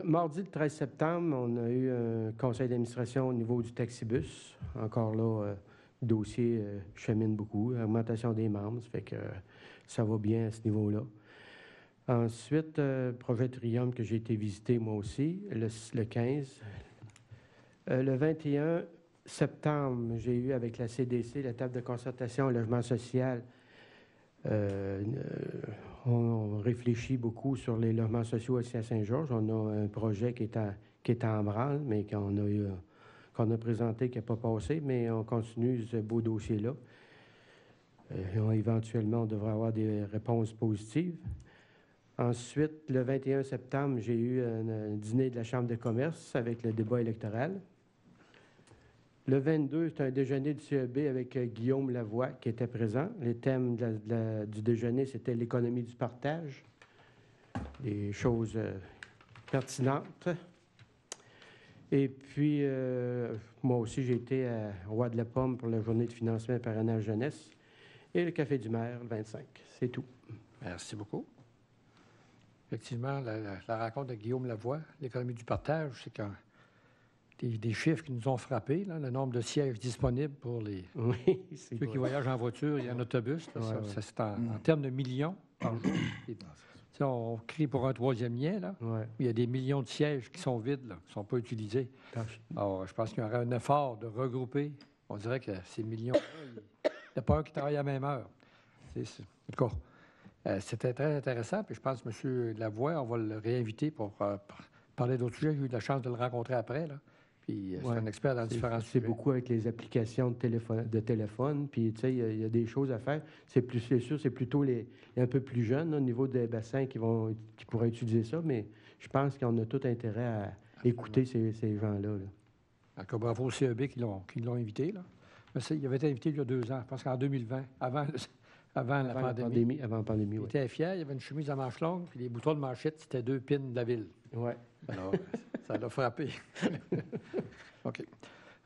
Mardi le 13 septembre, on a eu un conseil d'administration au niveau du taxibus. Encore là, le dossier chemine beaucoup. Augmentation des membres, ça fait que ça va bien à ce niveau-là. Ensuite, projet Triumph que j'ai été visiter moi aussi, le 15. Le 21 septembre, j'ai eu avec la CDC, la table de concertation au logement social. On réfléchit beaucoup sur les logements sociaux ici à Saint-Georges. On a un projet qui est en branle, mais qu'on a présenté, qui n'a pas passé, mais on continue ce beau dossier-là. Éventuellement, on devrait avoir des réponses positives. Ensuite, le 21 septembre, j'ai eu un dîner de la Chambre de commerce avec le débat électoral. Le 22, c'est un déjeuner du CEB avec Guillaume Lavoie qui était présent. Les thèmes du déjeuner, c'était l'économie du partage, des choses pertinentes. Et puis, moi aussi, j'ai été à Roi de la Pomme pour la journée de financement et parrainage jeunesse et le Café du maire, le 25. C'est tout. Merci beaucoup. Effectivement, la rencontre de Guillaume Lavoie, l'économie du partage, c'est quand des chiffres qui nous ont frappés, là, le nombre de sièges disponibles pour ceux qui voyagent en voiture et en autobus. Là, c'est en termes de millions par jour. sais, on crie pour un troisième lien, là. Ouais. Il y a des millions de sièges qui sont vides, là, qui ne sont pas utilisés. Alors, je pense qu'il y aurait un effort de regrouper. On dirait que ces millions-là, il n'y a pas un qui travaille à la même heure. En tout cas, c'était très intéressant. Puis je pense que M. Lavoie, on va le réinviter pour parler d'autres sujets. J'ai eu la chance de le rencontrer après, là. Puis c'est un expert dans différents sujets. C'est beaucoup avec les applications de téléphone. Puis, tu sais, il y a des choses à faire. C'est sûr, c'est plutôt les un peu plus jeunes, là, au niveau des bassins qui pourraient utiliser ça. Mais je pense qu'on a tout intérêt à écouter ces gens-là. Là. Encore bravo au CEB qui l'ont invité, là. Mais il avait été invité il y a 2 ans, je pense qu'en 2020, avant la pandémie. Avant la pandémie, Il oui. était fier, il avait une chemise à manches longues, puis les boutons de manchette, c'était 2 pins de la ville. Oui. Alors, ça l'a frappé. OK.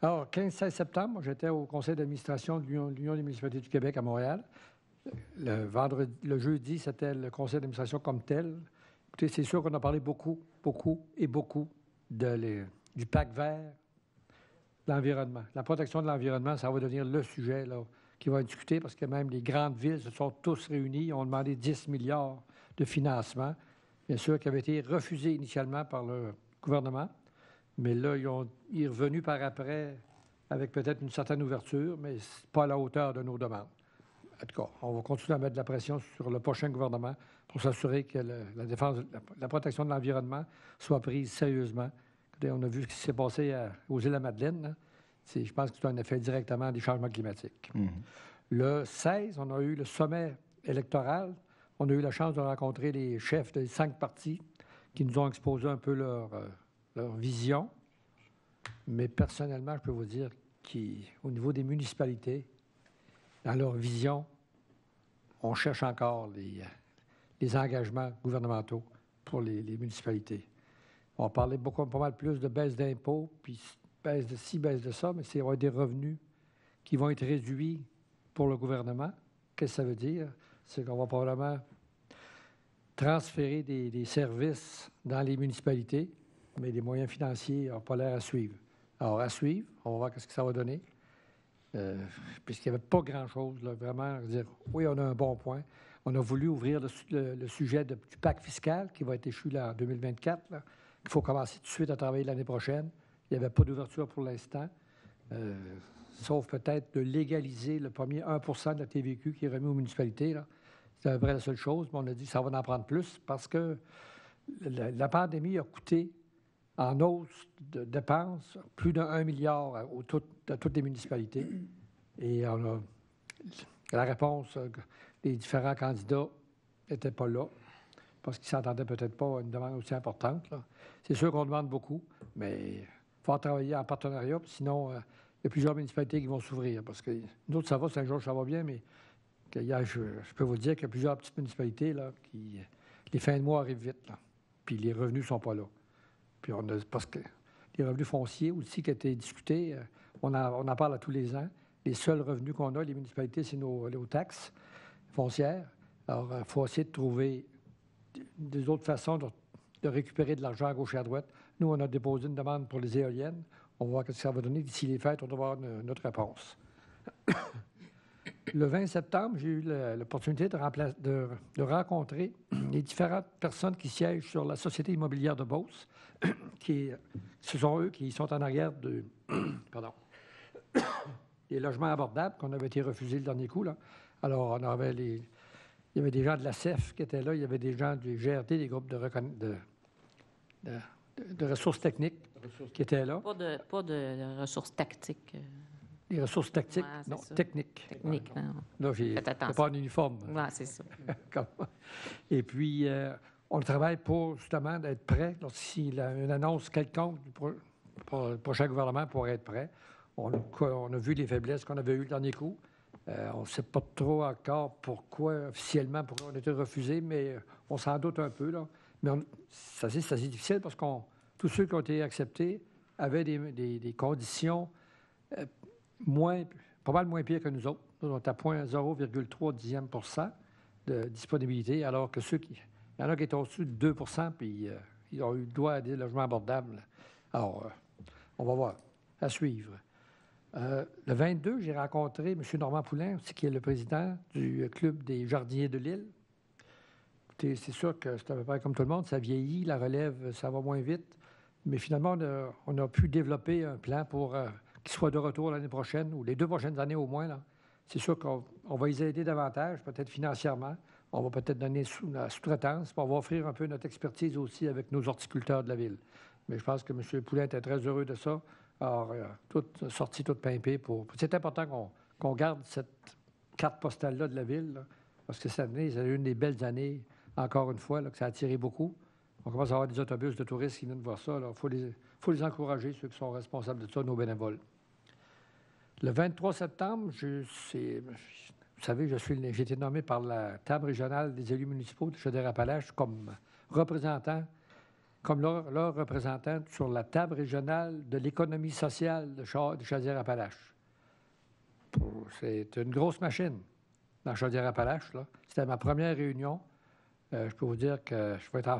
Alors, 15-16 septembre, j'étais au conseil d'administration de l'Union des municipalités du Québec à Montréal. Le jeudi, c'était le conseil d'administration comme tel. Écoutez, c'est sûr qu'on a parlé beaucoup du pacte vert, de l'environnement. La protection de l'environnement, ça va devenir le sujet là, qui va être discuté parce que même les grandes villes se sont tous réunies. Ils ont demandé 10 milliards de financement, bien sûr, qui avait été refusé initialement par le gouvernement. Mais là, il est revenu par après avec peut-être une certaine ouverture, mais pas à la hauteur de nos demandes. En tout cas, on va continuer à mettre de la pression sur le prochain gouvernement pour s'assurer que la défense, la protection de l'environnement soit prise sérieusement. Écoutez, on a vu ce qui s'est passé aux îles-de-la-Madeleine. Je pense que c'est un effet directement des changements climatiques. Mm-hmm. Le 16, on a eu le sommet électoral. On a eu la chance de rencontrer les chefs des 5 partis qui nous ont exposé un peu leur vision. Mais personnellement, je peux vous dire qu'au niveau des municipalités, dans leur vision, on cherche encore les engagements gouvernementaux pour les municipalités. On parlait pas mal plus de baisse d'impôts, puis baisse de ci, baisse de ça, mais c'est des revenus qui vont être réduits pour le gouvernement. Qu'est-ce que ça veut dire? C'est qu'on va probablement transférer des services dans les municipalités, mais les moyens financiers n'ont pas l'air à suivre. Alors, à suivre, on va voir ce que ça va donner. Puisqu'il n'y avait pas grand-chose, là, vraiment, dire, oui, on a un bon point. On a voulu ouvrir le sujet du pacte fiscal qui va être échu là, en 2024. Là. Il faut commencer tout de suite à travailler l'année prochaine. Il n'y avait pas d'ouverture pour l'instant, sauf peut-être de légaliser le premier 1 % de la TVQ qui est remis aux municipalités. C'est à peu près la seule chose, mais on a dit que ça va en prendre plus parce que la pandémie a coûté en hausse de dépenses plus d'1 milliard à toutes les municipalités. Et la réponse des différents candidats n'était pas là parce qu'ils ne s'entendaient peut-être pas à une demande aussi importante. Là. C'est sûr qu'on demande beaucoup, mais il faut travailler en partenariat, sinon il y a plusieurs municipalités qui vont s'ouvrir. Parce que nous autres, ça va, Saint-Georges, ça va bien, mais je peux vous dire qu'il y a plusieurs petites municipalités là, qui les fins de mois arrivent vite, là, puis les revenus ne sont pas là. Puis parce que les revenus fonciers aussi qui ont été discutés, on en parle à tous les ans. Les seuls revenus qu'on a, les municipalités, c'est nos taxes foncières. Alors, il faut essayer de trouver des autres façons de récupérer de l'argent à gauche et à droite. Nous, on a déposé une demande pour les éoliennes. On va voir ce que ça va donner. D'ici les fêtes, on doit avoir notre réponse. Le 20 septembre, j'ai eu l'opportunité de rencontrer les différentes personnes qui siègent sur la Société immobilière de Beauce. Ce sont eux qui sont en arrière des logements abordables qu'on avait été refusés le dernier coup. Là. Alors, il y avait des gens de la CEF qui étaient là, il y avait des gens du GRT, des groupes de ressources techniques qui étaient là. Pas de ressources tactiques. Les ressources tactiques, ouais, non, ça. techniques. Techniques, non. Là, j'ai pas un uniforme. Oui, c'est ça. Et puis, on travaille pour, justement, d'être prêt lorsqu'il y a une annonce quelconque pour le prochain gouvernement pour être prêt. On a vu les faiblesses qu'on avait eues le dernier coup. On ne sait pas trop encore pourquoi on a été refusé, mais on s'en doute un peu. Là. Mais c'est assez difficile parce que tous ceux qui ont été acceptés avaient des conditions pas mal moins pires que nous autres. Nous, on est à 0,3% de disponibilité, alors que il y en a qui étaient au-dessus de 2 % puis ils ont eu le droit à des logements abordables. Alors, on va voir. À suivre. Le 22, j'ai rencontré M. Normand Poulin, qui est le président du Club des jardiniers de l'île. Écoutez, c'est sûr que c'est à peu près comme tout le monde, ça vieillit, la relève, ça va moins vite. Mais finalement, on a pu développer un plan pour qu'ils soient de retour l'année prochaine, ou les 2 prochaines années au moins, là. C'est sûr qu'on va les aider davantage, peut-être financièrement. On va peut-être donner la sous-traitance, puis on va offrir un peu notre expertise aussi avec nos horticulteurs de la ville. Mais je pense que M. Poulin était très heureux de ça. Alors, tout sorti, tout pimpé. C'est important qu'on garde cette carte postale-là de la ville, là, parce que cette année, c'est une des belles années, encore une fois, là, que ça a attiré beaucoup. On commence à avoir des autobus de touristes qui viennent voir ça. Il faut les encourager, ceux qui sont responsables de ça, nos bénévoles. Le 23 septembre, vous savez, j'ai été nommé par la table régionale des élus municipaux de Chaudière-Appalaches comme représentant, leur représentant sur la table régionale de l'économie sociale de Chaudière-Appalaches. C'est une grosse machine dans Chaudière-Appalaches, là. C'était ma première réunion. Je peux vous dire que je vais être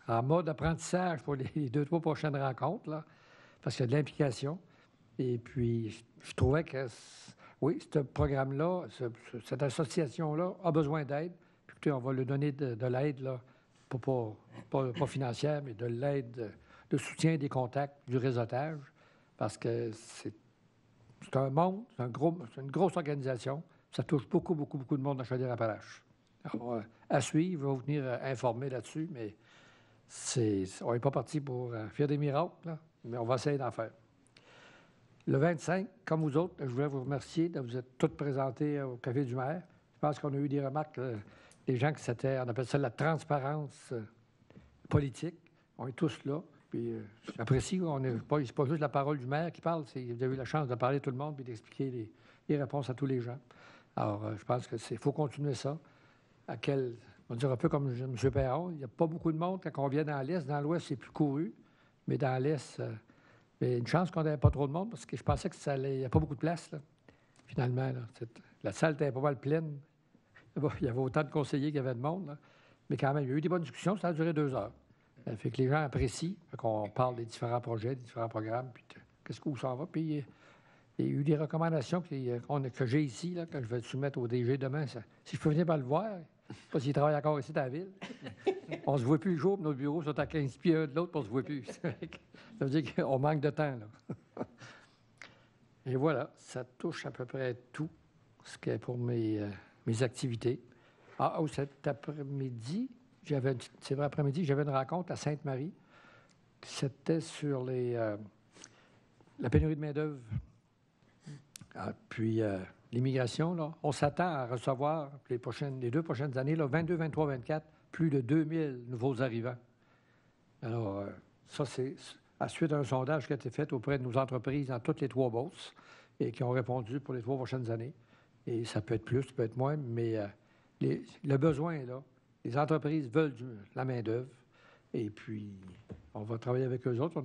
en mode apprentissage pour les 2-3 prochaines rencontres, là, parce qu'il y a de l'implication. Et puis, je trouvais que, oui, ce programme-là, cette association-là a besoin d'aide. Puis, écoutez, on va lui donner de l'aide, là, pas financière, mais de l'aide, de soutien, des contacts, du réseautage, parce que c'est un monde, c'est une grosse organisation. Ça touche beaucoup, beaucoup, beaucoup de monde dans Chaudière-Appalaches. Alors, à suivre, je vais vous tenir informé là-dessus, mais on n'est pas parti pour faire des miracles, là, mais on va essayer d'en faire. Le 25, comme vous autres, je voulais vous remercier de vous être toutes présentées au Café du maire. Je pense qu'on a eu des remarques, des gens on appelle ça la transparence politique. On est tous là. Puis j'apprécie, c'est pas juste la parole du maire qui parle, vous avez eu la chance de parler à tout le monde et d'expliquer les réponses à tous les gens. Alors, je pense qu'il faut continuer ça. On va dire un peu comme M. Perron, il n'y a pas beaucoup de monde quand on vient dans l'Est. Dans l'Ouest, c'est plus couru, mais dans l'Est... Mais une chance qu'on n'avait pas trop de monde, parce que je pensais qu'il n'y a pas beaucoup de place, là. Finalement, là, la salle était pas mal pleine. Il y avait autant de conseillers qu'il y avait de monde, là. Mais quand même, il y a eu des bonnes discussions, ça a duré 2 heures. Ça fait que les gens apprécient qu'on parle des différents projets, des différents programmes, puis où ça va. Puis il y a eu des recommandations que j'ai ici, là, que je vais soumettre au DG demain. Si je peux venir pas le voir, parce qu'il travaille encore ici dans la ville. On ne se voit plus le jour, puis nos bureaux sont à 15 pieds un de l'autre, puis on ne se voit plus. Ça veut dire qu'on manque de temps, là. Et voilà, ça touche à peu près tout ce qui est pour mes activités. Cet après-midi, j'avais une rencontre à Sainte-Marie. C'était sur la pénurie de main-d'œuvre. Puis l'immigration, là, on s'attend à recevoir les 2 prochaines années, là, 22, 23, 24, plus de 2000 nouveaux arrivants. Alors, ça, c'est à suite d'un sondage qui a été fait auprès de nos entreprises dans toutes les 3 bosses et qui ont répondu pour les 3 prochaines années. Et ça peut être plus, ça peut être moins, mais le besoin est là. Les entreprises veulent la main-d'œuvre. Et puis, on va travailler avec eux autres.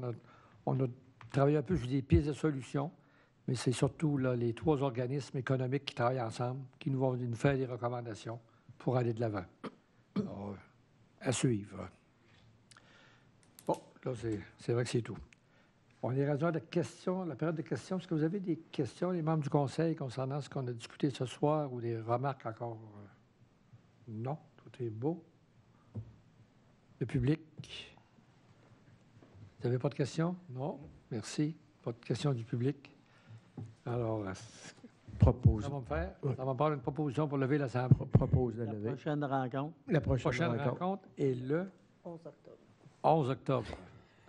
On a travaillé un peu sur des pistes de solutions, mais c'est surtout là, les 3 organismes économiques qui travaillent ensemble qui vont nous faire des recommandations pour aller de l'avant. Alors, à suivre. Bon, là, c'est vrai que c'est tout. On est rendu à la période de questions. Est-ce que vous avez des questions, les membres du Conseil, concernant ce qu'on a discuté ce soir ou des remarques encore? Non, tout est beau. Le public? Vous n'avez pas de questions? Non? Merci. Pas de questions du public. Alors, Propose. ça va me faire. Ça va me faire une proposition pour lever l'Assemblée. Propose de lever. Prochaine rencontre. La prochaine rencontre est le 11 octobre. 11 octobre.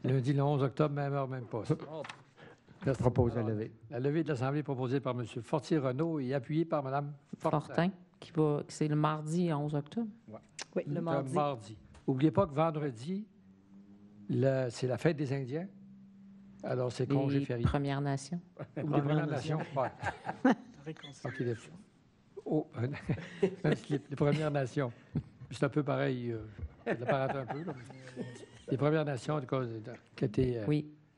Lundi, le 11 octobre, même heure, même poste. Propose de lever. La levée de l'Assemblée est proposée par M. Fortier-Renaud et appuyée par Mme Fortin, c'est le mardi 11 octobre. Oui, le mardi. N'oubliez pas que vendredi, c'est la fête des Indiens. Alors, c'est congé Les férié. Premières Nations. Ou les Premières Nations. Ouais. OK, les Premières Nations. C'est un peu pareil. Je l'apparente un peu. Là. Les Premières Nations qui ont été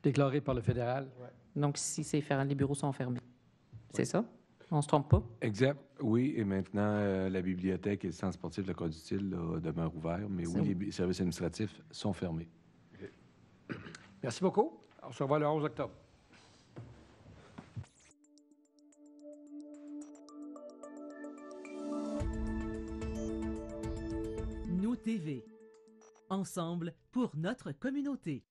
déclarées par le fédéral. Ouais. Donc, si c'est fermé, les bureaux sont fermés. C'est ça? On ne se trompe pas? Exact. Oui, et maintenant, la bibliothèque et le centre sportif de la Côte-du-Tille demeurent ouverts, mais oui, les services administratifs sont fermés. Okay. Merci beaucoup. On se revoit le 11 octobre. TV. Ensemble pour notre communauté.